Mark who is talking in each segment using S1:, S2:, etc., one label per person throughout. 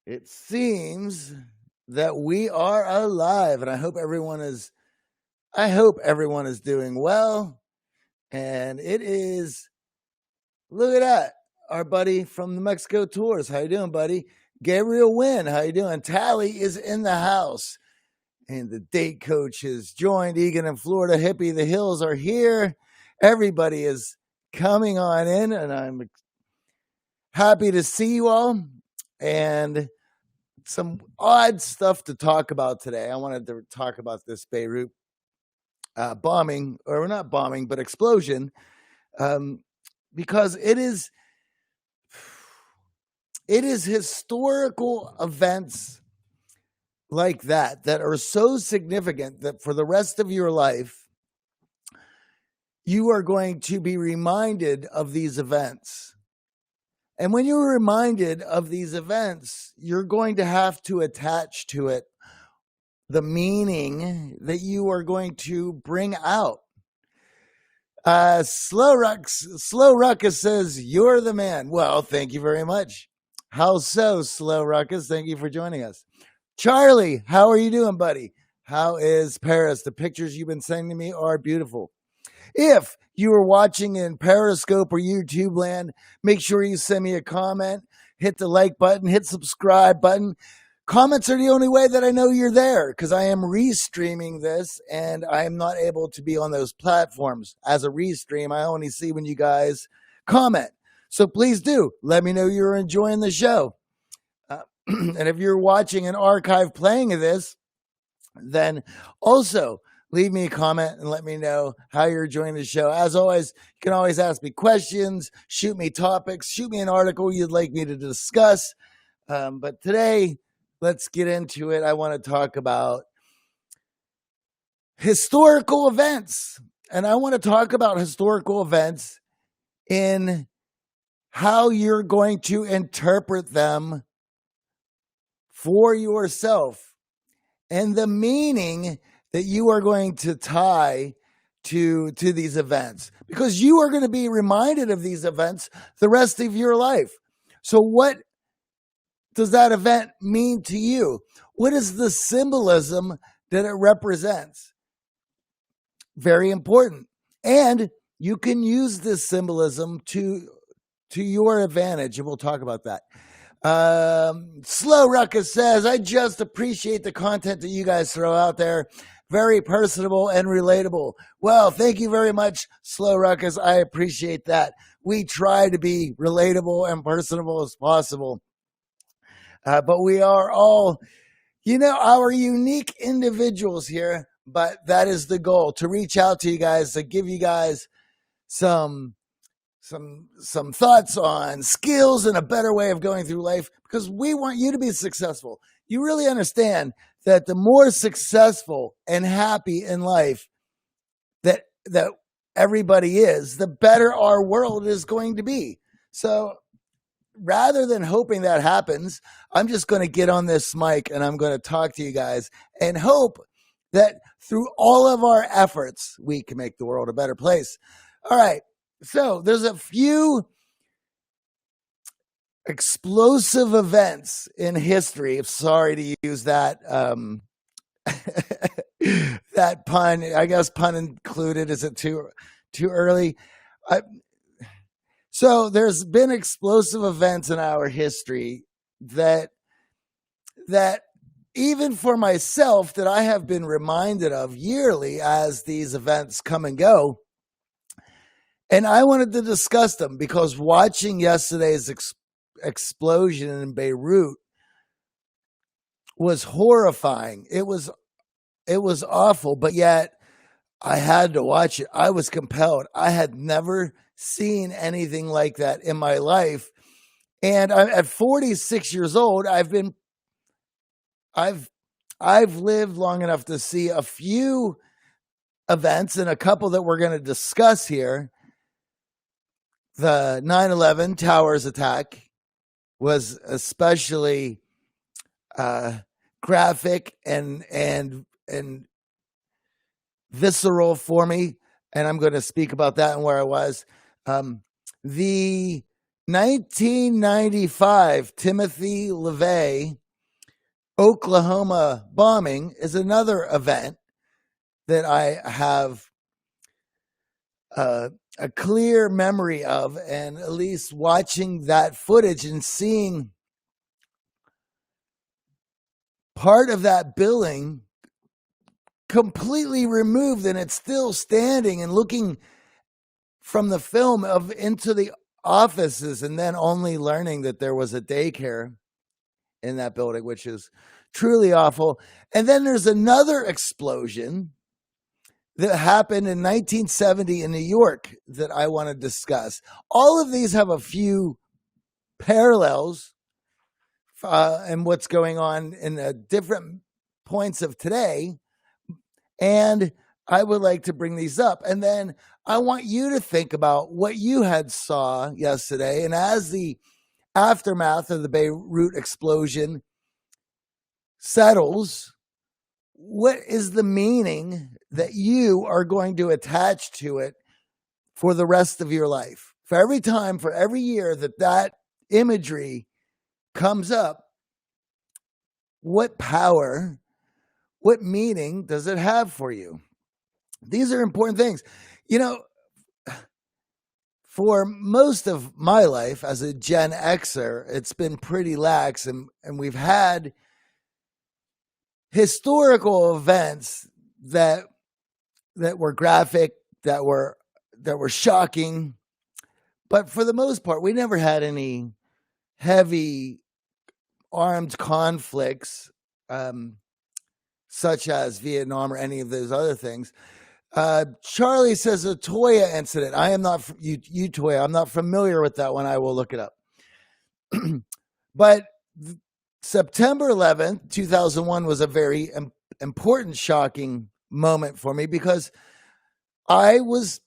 S1: It seems that we are alive, and I hope everyone is doing well. And it is, look at that, our buddy from the Mexico tours. How you doing, buddy? Gabriel Wynn, how you doing? Tally is in the house, and the date coach has joined. Egan and Florida Hippie, the Hills are here. Everybody is coming on in, and I'm happy to see you all. And some odd stuff to talk about today. I wanted to talk about this Beirut bombing, or not bombing, but explosion, because it is historical events like that are so significant that for the rest of your life, you are going to be reminded of these events. And when you're reminded of these events, you're going to have to attach to it the meaning that you are going to bring out. Slow Ruckus says, "You're the man." Well, thank you very much. How so, Slow Ruckus? Thank you for joining us. Charlie, how are you doing, buddy? How is Paris? The pictures you've been sending me are beautiful. If you are watching in Periscope or YouTube land, make sure you send me a comment, hit the like button, hit subscribe button. Comments are the only way that I know you're there, because I am restreaming this and I am not able to be on those platforms as a restream. I only see when you guys comment. So please do let me know you're enjoying the show. And if you're watching an archive playing of this, then also leave me a comment and let me know how you're enjoying the show. As always, you can always ask me questions, shoot me topics, shoot me an article you'd like me to discuss. But today, let's get into it. I want to talk about historical events. And I want to talk about historical events in how you're going to interpret them for yourself and the meaning that you are going to tie to these events, because you are going to be reminded of these events the rest of your life. So what does that event mean to you? What is the symbolism that it represents? Very important. And you can use this symbolism to your advantage, and we'll talk about that. Slow Ruckus says, "I just appreciate the content that you guys throw out there. Very personable and relatable." Well, thank you very much, Slow Ruckus. I appreciate that. We try to be relatable and personable as possible. But we are all, our unique individuals here. But that is the goal, to reach out to you guys, to give you guys some thoughts on skills and a better way of going through life, because we want you to be successful. You really understand that the more successful and happy in life that everybody is, the better our world is going to be. So rather than hoping that happens, I'm just going to get on this mic and I'm going to talk to you guys and hope that through all of our efforts, we can make the world a better place. All right. So there's a few explosive events in history. Sorry to use that that pun. I guess pun included. Is it too early? So there's been explosive events in our history that even for myself, that I have been reminded of yearly as these events come and go. And I wanted to discuss them because watching yesterday's explosion in Beirut was horrifying. It was awful, but yet I had to watch it. I was compelled. I had never seen anything like that in my life. And I'm at 46 years old. I've lived long enough to see a few events, and a couple that we're going to discuss here. The 9/11 towers attack was especially graphic and visceral for me, and I'm going to speak about that and where I was. The 1995 Timothy LaVey, Oklahoma bombing is another event that I have a clear memory of, and at least watching that footage and seeing part of that building completely removed and it's still standing, and looking from the film of into the offices, and then only learning that there was a daycare in that building, which is truly awful. And then there's another explosion that happened in 1970 in New York that I want to discuss. All of these have a few parallels and what's going on in different points of today. And I would like to bring these up. And then I want you to think about what you had saw yesterday. And as the aftermath of the Beirut explosion settles, what is the meaning that you are going to attach to it for the rest of your life? For every time, for every year that imagery comes up, what power, what meaning does it have for you? These are important things. You know, for most of my life as a Gen Xer, it's been pretty lax, and we've had historical events that were graphic, that were shocking, but for the most part, we never had any heavy armed conflicts, such as Vietnam or any of those other things. Charlie says a Toya incident. I am not Toya. I'm not familiar with that one. I will look it up. But September 11th, 2001 was a very important, shocking moment for me, because I was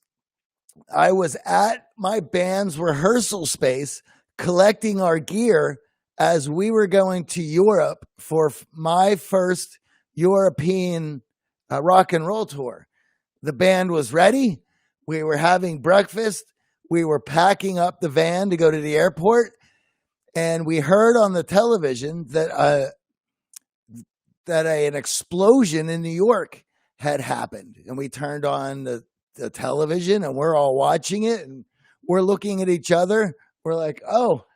S1: at my band's rehearsal space collecting our gear as we were going to Europe for my first European rock and roll tour. The band was ready. We were having breakfast. We were packing up the van to go to the airport. And we heard on the television that an explosion in New York had happened. And we turned on the television, and we're all watching it, and we're looking at each other. We're like, oh,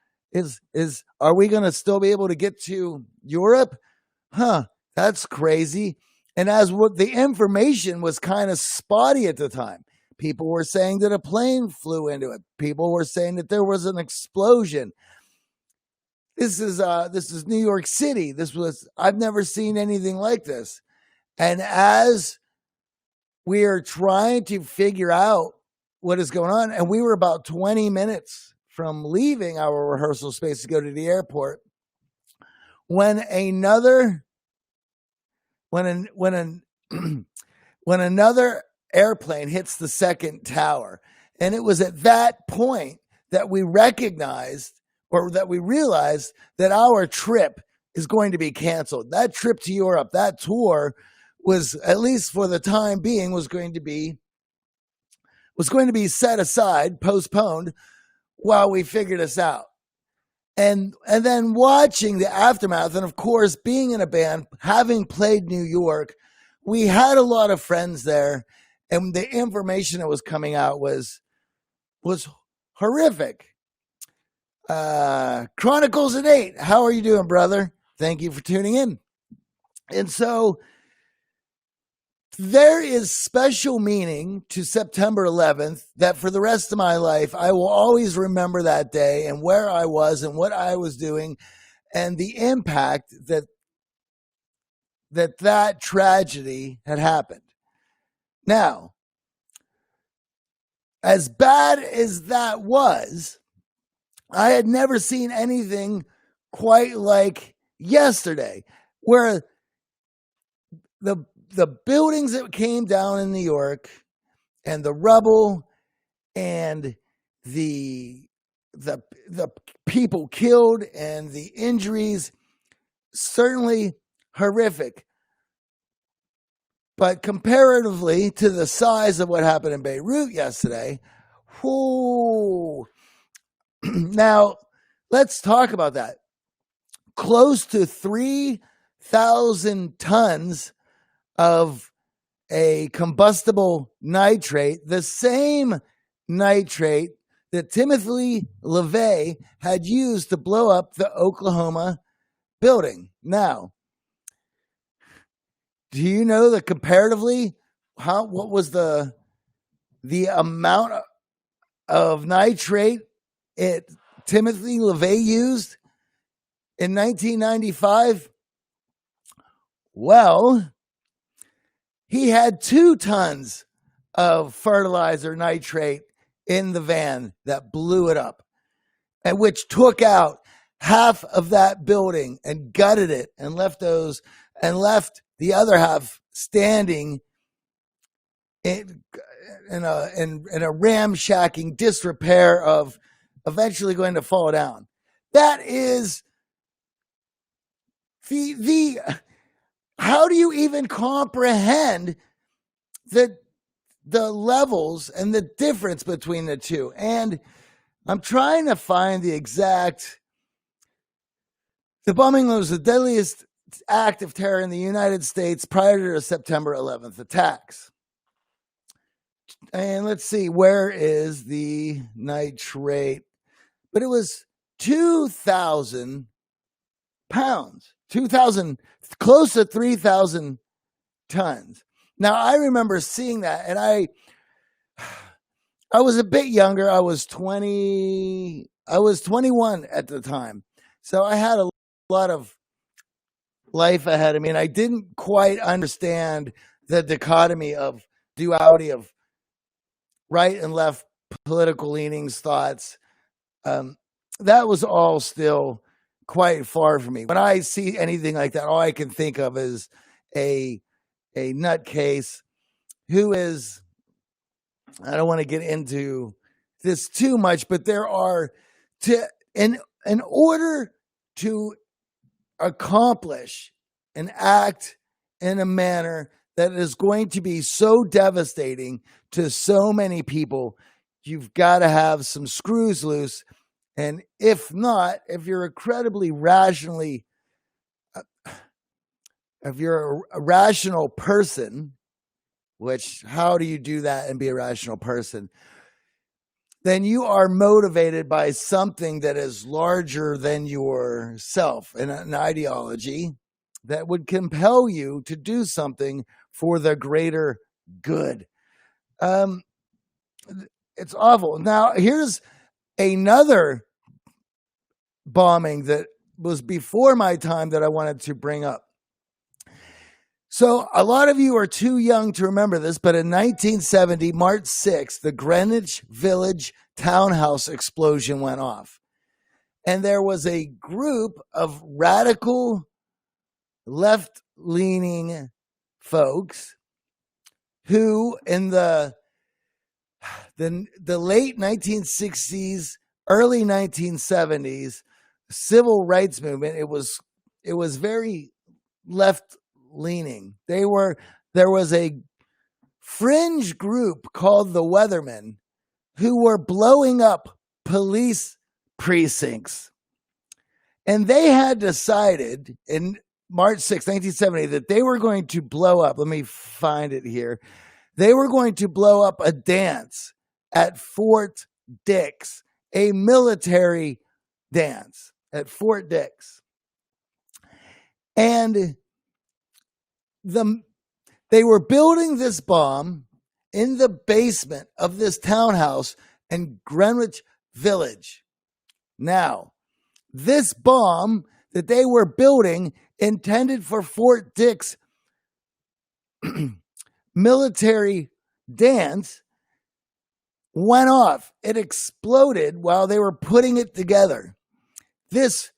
S1: are we going to still be able to get to Europe? Huh, that's crazy. And as the information was kind of spotty at the time, people were saying that a plane flew into it. People were saying that there was an explosion. This is New York City. I've never seen anything like this. And as we are trying to figure out what is going on, and we were about 20 minutes from leaving our rehearsal space to go to the airport, when another airplane hits the second tower. And it was at that point that we recognized, or that we realized, that our trip is going to be canceled. That trip to Europe, that tour, was, at least for the time being, was going to be set aside, postponed, while we figured this out. And then watching the aftermath, and of course, being in a band, having played New York, we had a lot of friends there, and the information that was coming out was horrific. Chronicles at 8. How are you doing, brother? Thank you for tuning in. And so there is special meaning to September 11th that for the rest of my life, I will always remember that day and where I was and what I was doing, and the impact that tragedy had happened. Now, as bad as that was, I had never seen anything quite like yesterday, where the buildings that came down in New York, and the rubble, and the people killed, and the injuries, certainly horrific. But comparatively to the size of what happened in Beirut yesterday, Now, let's talk about that. Close to 3,000 tons of a combustible nitrate, the same nitrate that Timothy LaVey had used to blow up the Oklahoma building. Now, do you know that comparatively, what was the amount of nitrate Timothy LaVey used in 1995? Well, he had 2 tons of fertilizer nitrate in the van that blew it up, and which took out half of that building and gutted it and left the other half standing in a ramshacking disrepair of eventually going to fall down. That is the how do you even comprehend the levels and the difference between the two? And I'm trying to find the bombing was the deadliest act of terror in the United States prior to the September 11th attacks. And let's see, where is the nitrate? But it was 2,000 pounds, 2,000, close to 3,000 tons. Now, I remember seeing that, and I was a bit younger. I was 21 at the time. So I had a lot of life ahead of me, and I didn't quite understand the dichotomy of duality of right and left political leanings, thoughts. That was all still quite far from me. When I see anything like that, all I can think of is a nutcase who is, I don't want to get into this too much, but there are, in order to accomplish an act in a manner that is going to be so devastating to so many people, you've got to have some screws loose. And if not, if you're incredibly rationally, if you're a rational person, which how do you do that and be a rational person? Then you are motivated by something that is larger than yourself, and an ideology that would compel you to do something for the greater good. It's awful. Now, here's another bombing that was before my time that I wanted to bring up. So a lot of you are too young to remember this, but in 1970, March 6th, the Greenwich Villiage townhouse explosion went off. And there was a group of radical left-leaning folks who in the late 1960s, early 1970s civil rights movement, it was very left-leaning. There was a fringe group called the Weathermen who were blowing up police precincts. And they had decided in March 6, 1970, that they were going to blow up. Let me find it here. They were going to blow up a dance at Fort Dix, a military dance at Fort Dix. And they were building this bomb in the basement of this townhouse in Greenwich Village. Now, this bomb that they were building intended for Fort Dix military dance went off. It exploded while they were putting it together. This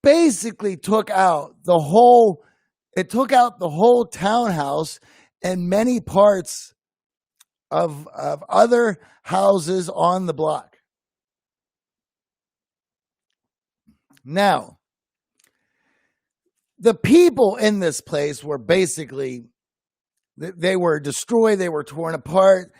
S1: basically took out the whole townhouse and many parts of other houses on the block. Now, the people in this place were basically, they were destroyed, they were torn apart.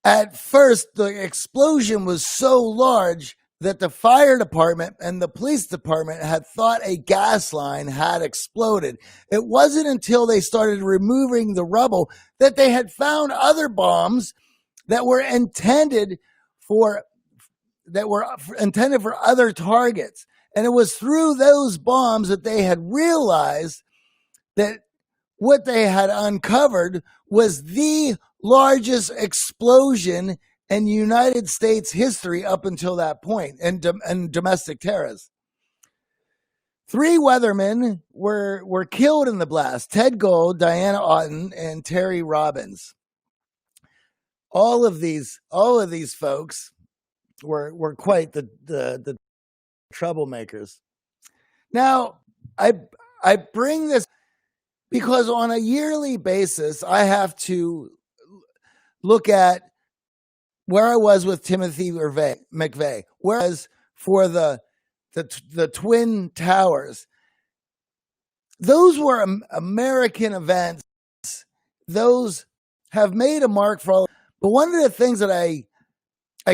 S1: At first, the explosion was so large that the fire department and the police department had thought a gas line had exploded. It wasn't until they started removing the rubble that they had found other bombs that were intended for other targets. And it was through those bombs that they had realized that what they had uncovered was the largest explosion in United States history up until that point, and domestic terrorists. 3 weathermen were killed in the blast: Ted Gold, Diana Otten, and Terry Robbins. All of these folks were quite the troublemakers. Now, I bring this because on a yearly basis, I have to look at where I was with Timothy McVeigh, whereas for the Twin Towers, those were American events. Those have made a mark for all. But one of the things that I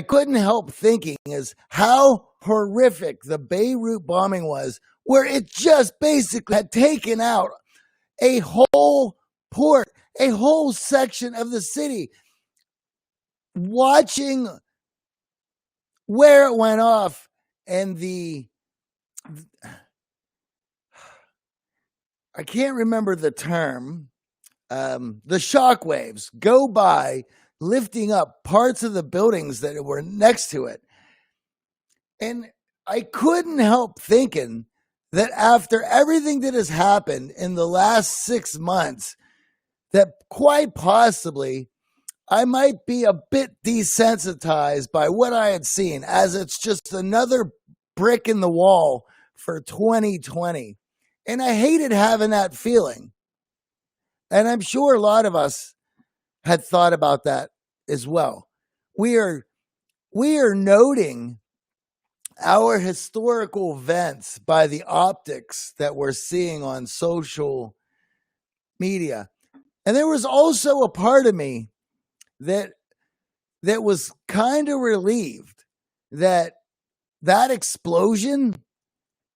S1: couldn't help thinking is how horrific the Beirut bombing was, where it just basically had taken out a whole port, a whole section of the city. Watching where it went off and I can't remember the term, the shock waves go by, lifting up parts of the buildings that were next to it. And I couldn't help thinking that after everything that has happened in the last 6 months, that quite possibly I might be a bit desensitized by what I had seen, as it's just another brick in the wall for 2020. And I hated having that feeling. And I'm sure a lot of us had thought about that as well. We are noting our historical events by the optics that we're seeing on social media. And there was also a part of me that was kind of relieved that explosion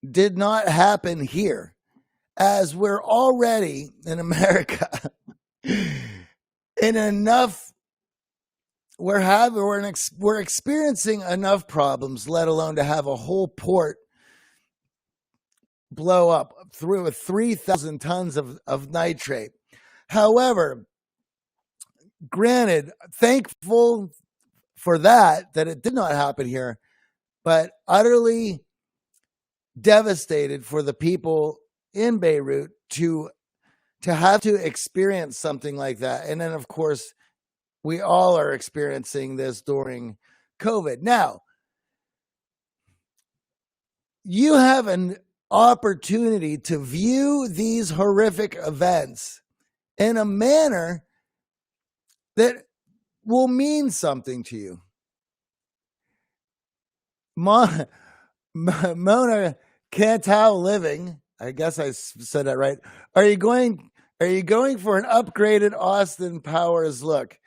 S1: did not happen here, as we're already in America in enough. We're experiencing enough problems, let alone to have a whole port blow up through with 3,000 tons of nitrate. However, granted, thankful for that it did not happen here, but utterly devastated for the people in Beirut to have to experience something like that. And then, of course, we all are experiencing this during COVID. Now, you have an opportunity to view these horrific events in a manner that will mean something to you. Mona Cantal Living, I guess I said that right. Are you going for an upgraded Austin Powers look?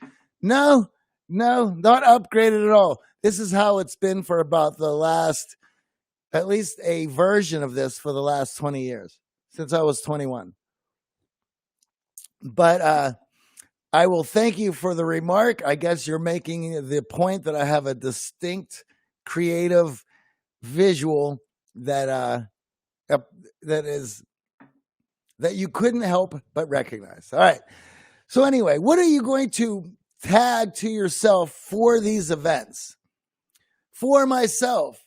S1: No, not upgraded at all. This is how it's been for about the last, at least a version of this for the last 20 years, since I was 21. But I will thank you for the remark. I guess you're making the point that I have a distinct creative visual that you couldn't help but recognize. All right. So anyway, what are you going to tag to yourself for these events? For myself,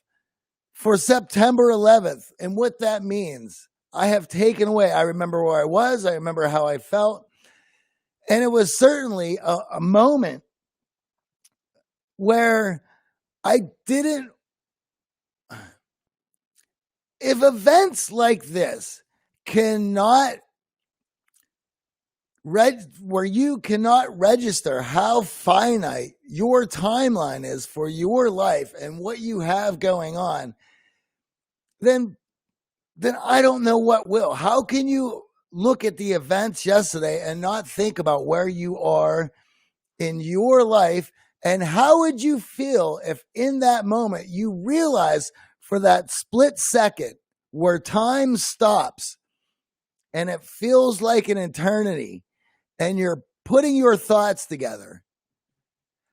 S1: for September 11th, and what that means, I have taken away. I remember where I was. I remember how I felt. And it was certainly a moment where I didn't. If events like this where you cannot register how finite your timeline is for your life and what you have going on, then I don't know what will. How can you look at the events yesterday and not think about where you are in your life And how would you feel if in that moment you realize for that split second where time stops and it feels like an eternity and you're putting your thoughts together,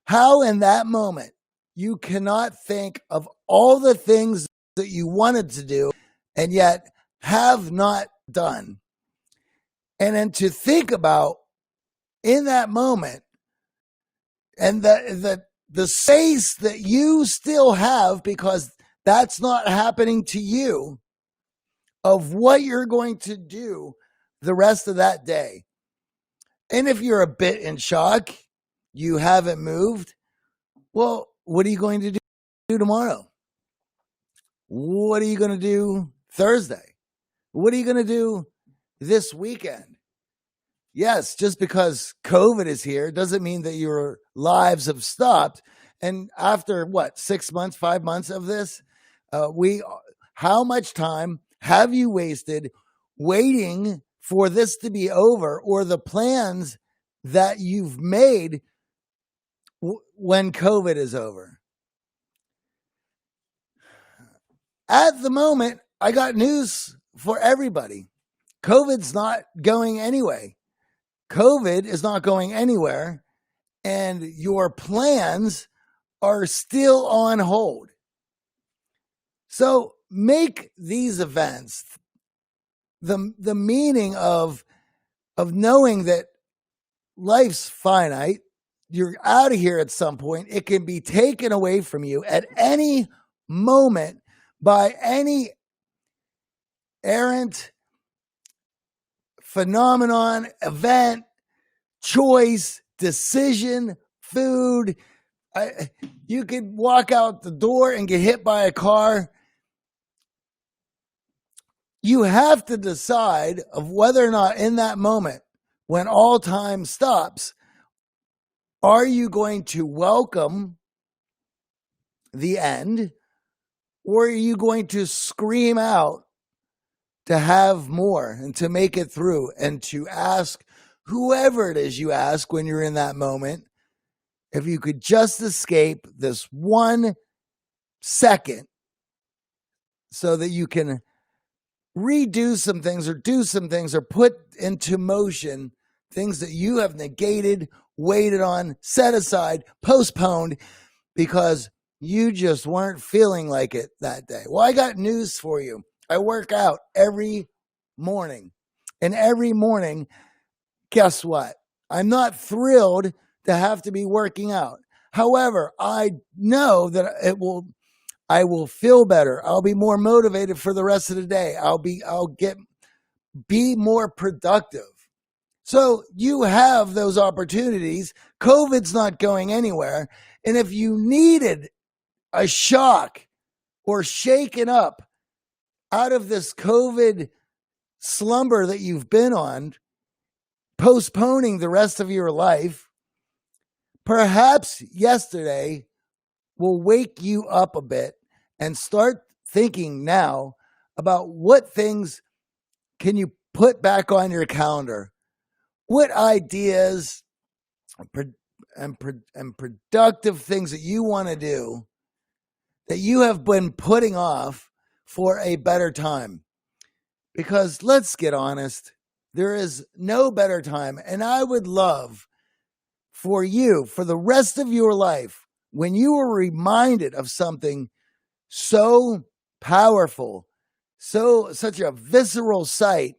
S1: how in that moment you cannot think of all the things that you wanted to do and yet have not done? And then to think about in that moment and the space that you still have, because that's not happening to you, of what you're going to do the rest of that day. And if you're a bit in shock, you haven't moved, well, what are you going to do tomorrow? What are you going to do Thursday? What are you going to do this weekend? Yes, just because COVID is here doesn't mean that your lives have stopped. And after 6 months, 5 months of this, how much time have you wasted waiting for this to be over, or the plans that you've made when COVID is over? At the moment, I got news for everybody. COVID's not going anyway. COVID is not going anywhere, and your plans are still on hold. So make these events the meaning of knowing that life's finite. You're out of here at some point. It can be taken away from you at any moment by any errant phenomenon, event, choice, decision, food. You could walk out the door and get hit by a car. You have to decide of whether or not in that moment, when all time stops, are you going to welcome the end, or are you going to scream out to have more and to make it through, and to ask whoever it is you ask when you're in that moment, if you could just escape this 1 second so that you can redo some things or do some things or put into motion things that you have negated, waited on, set aside, postponed because you just weren't feeling like it that day. Well, I got news for you. I work out every morning, and every morning, guess what? I'm not thrilled to have to be working out. However, I know that I will feel better. I'll be more motivated for the rest of the day. I'll be more productive. So you have those opportunities. COVID's not going anywhere. And if you needed a shock or shaken up out of this COVID slumber that you've been on, postponing the rest of your life, perhaps yesterday will wake you up a bit and start thinking now about what things can you put back on your calendar. What ideas and productive things that you want to do that you have been putting off for a better time. Because let's get honest, there is no better time. And I would love for you, for the rest of your life, when you are reminded of something so powerful, such a visceral sight,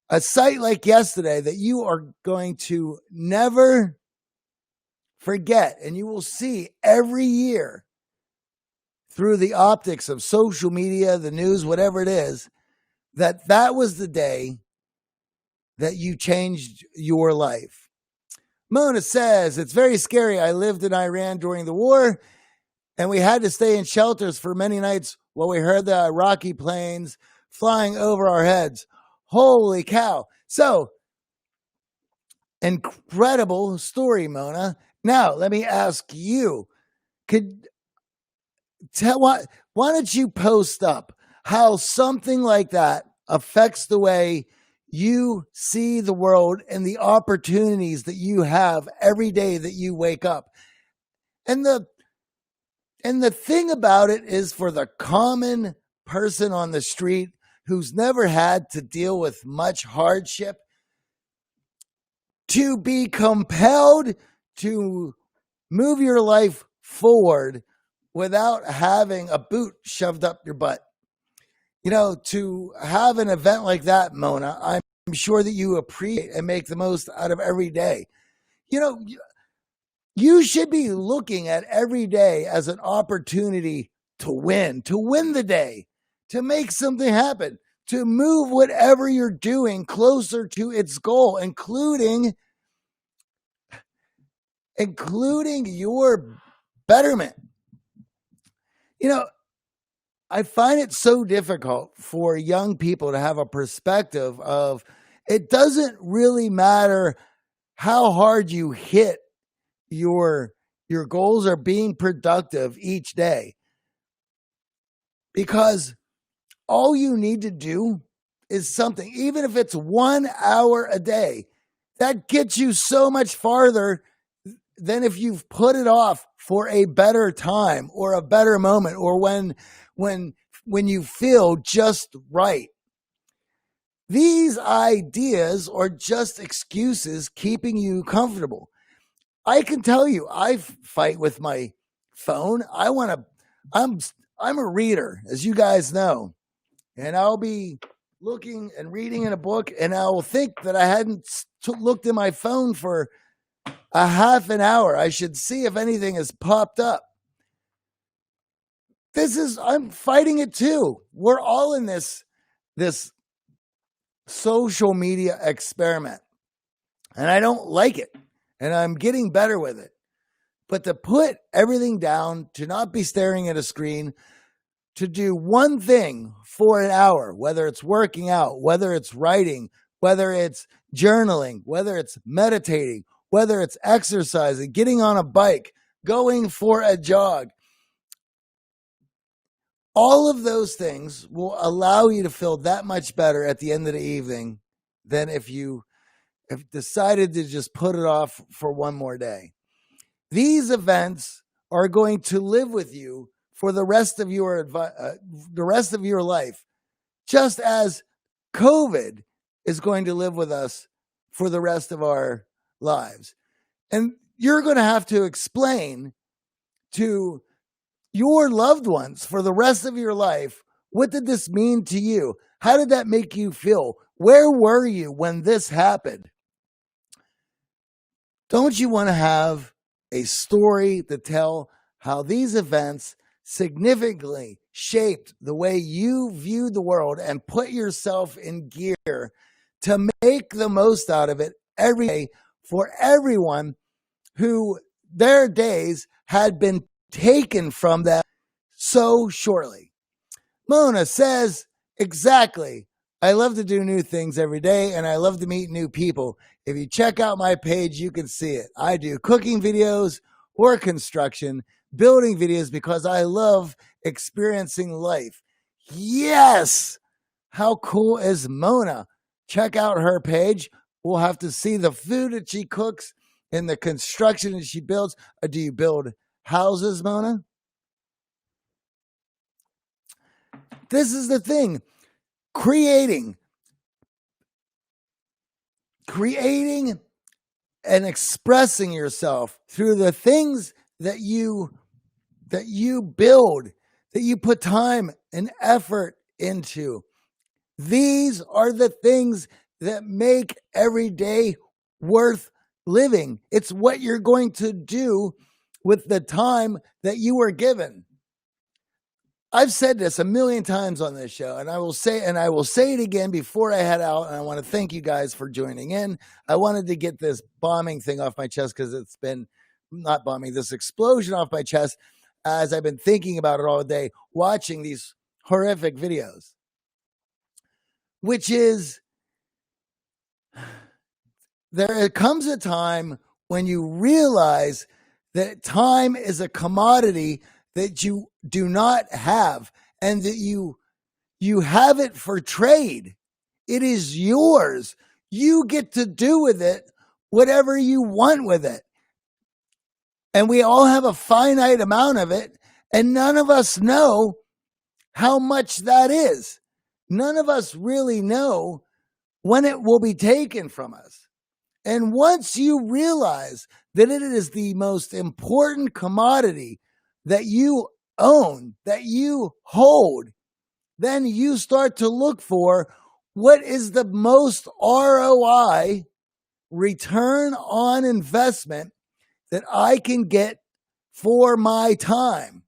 S1: a sight like yesterday that you are going to never forget, and you will see every year through the optics of social media, the news, whatever it is, that was the day that you changed your life. Mona says, it's very scary. I lived in Iran during the war, and we had to stay in shelters for many nights while we heard the Iraqi planes flying over our heads. Holy cow. So, incredible story, Mona. Now, let me ask you, why don't you post up how something like that affects the way you see the world and the opportunities that you have every day that you wake up? And the thing about it is, for the common person on the street who's never had to deal with much hardship, to be compelled to move your life forward without having a boot shoved up your butt. To have an event like that, Mona, I'm sure that you appreciate and make the most out of every day. You should be looking at every day as an opportunity to win the day, to make something happen, to move whatever you're doing closer to its goal, including your betterment. I find it so difficult for young people to have a perspective of, it doesn't really matter how hard you hit your goals are being productive each day, because all you need to do is something, even if it's 1 hour a day, that gets you so much farther than if you've put it off for a better time or a better moment, or when you feel just right. These ideas are just excuses keeping you comfortable. I can tell you, I fight with my phone. I'm a reader, as you guys know, and I'll be looking and reading in a book, and I will think that I hadn't looked in my phone for a half an hour. I should see if anything has popped up. I'm fighting it too. We're all in this social media experiment, and I don't like it, and I'm getting better with it. But to put everything down, to not be staring at a screen, to do one thing for an hour, whether it's working out, whether it's writing, whether it's journaling, whether it's meditating, whether it's exercising, getting on a bike, going for a jog, all of those things will allow you to feel that much better at the end of the evening than if you have decided to just put it off for one more day. These events are going to live with you for the rest of your life, just as COVID is going to live with us for the rest of our lives. And you're going to have to explain to your loved ones for the rest of your life, what did this mean to you? How did that make you feel? Where were you when this happened? Don't you want to have a story to tell how these events significantly shaped the way you viewed the world, and put yourself in gear to make the most out of it every day for everyone who their days had been taken from them so shortly? Mona says, exactly. I love to do new things every day, and I love to meet new people. If you check out my page, you can see it. I do cooking videos or construction, building videos, because I love experiencing life. Yes! How cool is Mona? Check out her page. We'll have to see the food that she cooks and the construction that she builds. Do you build houses, Mona? This is the thing. Creating and expressing yourself through the things that you build, that you put time and effort into. These are the things that make every day worth living. It's what you're going to do with the time that you were given. I've said this a million times on this show, and I will say it again before I head out. And I want to thank you guys for joining in. I wanted to get this bombing thing off my chest, because it's been not bombing, this explosion off my chest, as I've been thinking about it all day, watching these horrific videos, which is, there comes a time when you realize that time is a commodity that you do not have, and that you have it for trade. It is yours. You get to do with it whatever you want with it. And we all have a finite amount of it, and none of us know how much that is. None of us really know when it will be taken from us. And once you realize that it is the most important commodity that you own, that you hold, then you start to look for what is the most ROI, return on investment, that I can get for my time.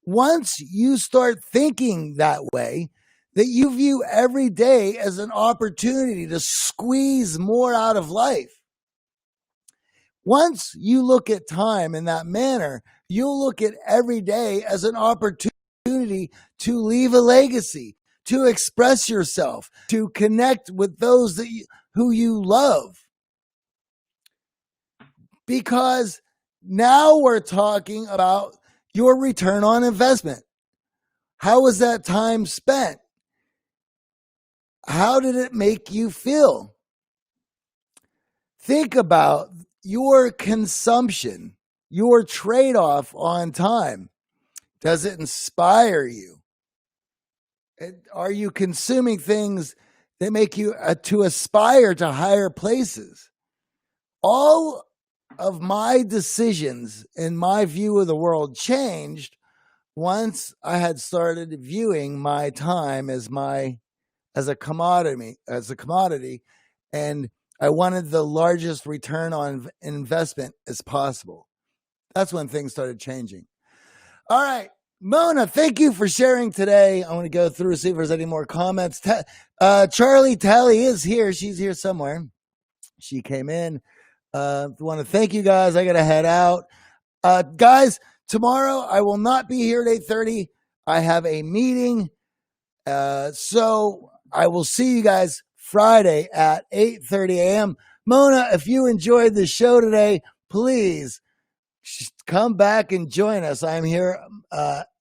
S1: Once you start thinking that way, that you view every day as an opportunity to squeeze more out of life. Once you look at time in that manner, you'll look at every day as an opportunity to leave a legacy, to express yourself, to connect with those who you love. Because now we're talking about your return on investment. How was that time spent? How did it make you feel? Think about your consumption, your trade-off on time. Does it inspire you? Are you consuming things that make you to aspire to higher places? All of my decisions and my view of the world changed once I had started viewing my time as a commodity, and I wanted the largest return on investment as possible. That's when things started changing. All right, Mona, thank you for sharing today. I want to go through, see if there's any more comments. Charlie Tally is here. She's here somewhere. She came in. Want to thank you guys. I got to head out. Guys, tomorrow I will not be here at 8:30. I have a meeting. So I will see you guys Friday at 8:30 a.m. Mona, if you enjoyed the show today, please come back and join us. I'm here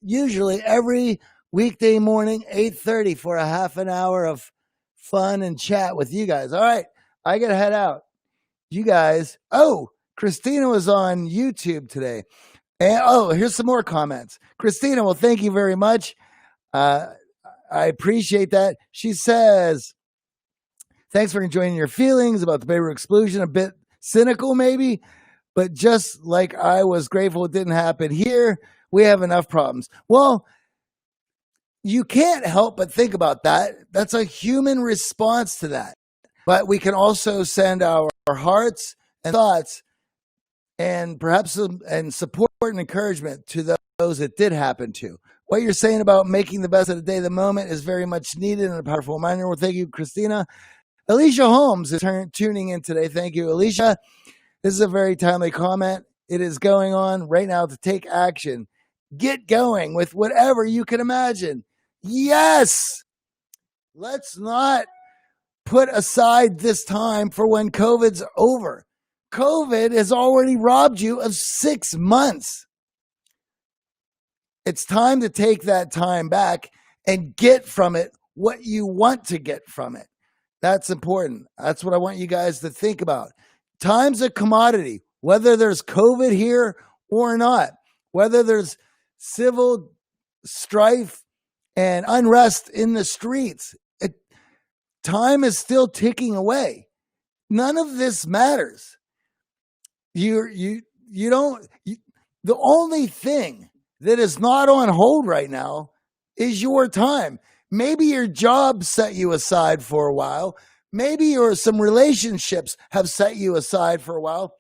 S1: usually every weekday morning, 8:30, for a half an hour of fun and chat with you guys. All right, I got to head out. You guys, Christina was on YouTube today. And here's some more comments. Christina, well, thank you very much. I appreciate that. She says, thanks for enjoying your feelings about the Beirut explosion. A bit cynical, maybe, but just like I was grateful it didn't happen here, we have enough problems. Well, you can't help but think about that. That's a human response to that. But we can also send our hearts and thoughts and perhaps and support and encouragement to those it did happen to. What you're saying about making the best of the day, the moment, is very much needed and a powerful reminder. Well, thank you, Christina. Alicia Holmes is tuning in today. Thank you, Alicia. This is a very timely comment. It is going on right now to take action. Get going with whatever you can imagine. Yes! Let's not put aside this time for when COVID's over. COVID has already robbed you of 6 months. It's time to take that time back and get from it what you want to get from it. That's important. That's what I want you guys to think about. Time's a commodity, whether there's COVID here or not, whether there's civil strife and unrest in the streets. Time is still ticking away. None of this matters. The only thing that is not on hold right now is your time. Maybe your job set you aside for a while. Maybe some relationships have set you aside for a while.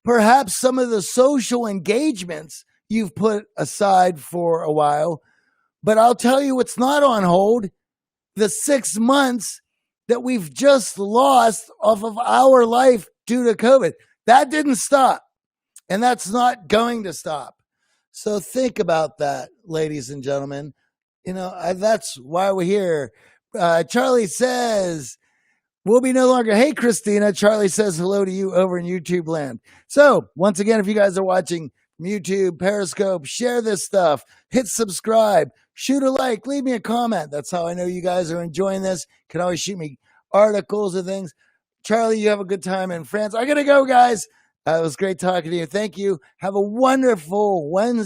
S1: Perhaps some of the social engagements you've put aside for a while. But I'll tell you what's not on hold: the 6 months that we've just lost off of our life due to COVID. That didn't stop, and that's not going to stop. So think about that, ladies and gentlemen. That's why we're here. Charlie says, we'll be no longer. Hey, Christina. Charlie says hello to you over in YouTube land. So once again, if you guys are watching from YouTube, Periscope, share this stuff, hit subscribe, shoot a like, leave me a comment. That's how I know you guys are enjoying this. You can always shoot me articles or things. Charlie, you have a good time in France. I got to go, guys. It was great talking to you. Thank you. Have a wonderful Wednesday.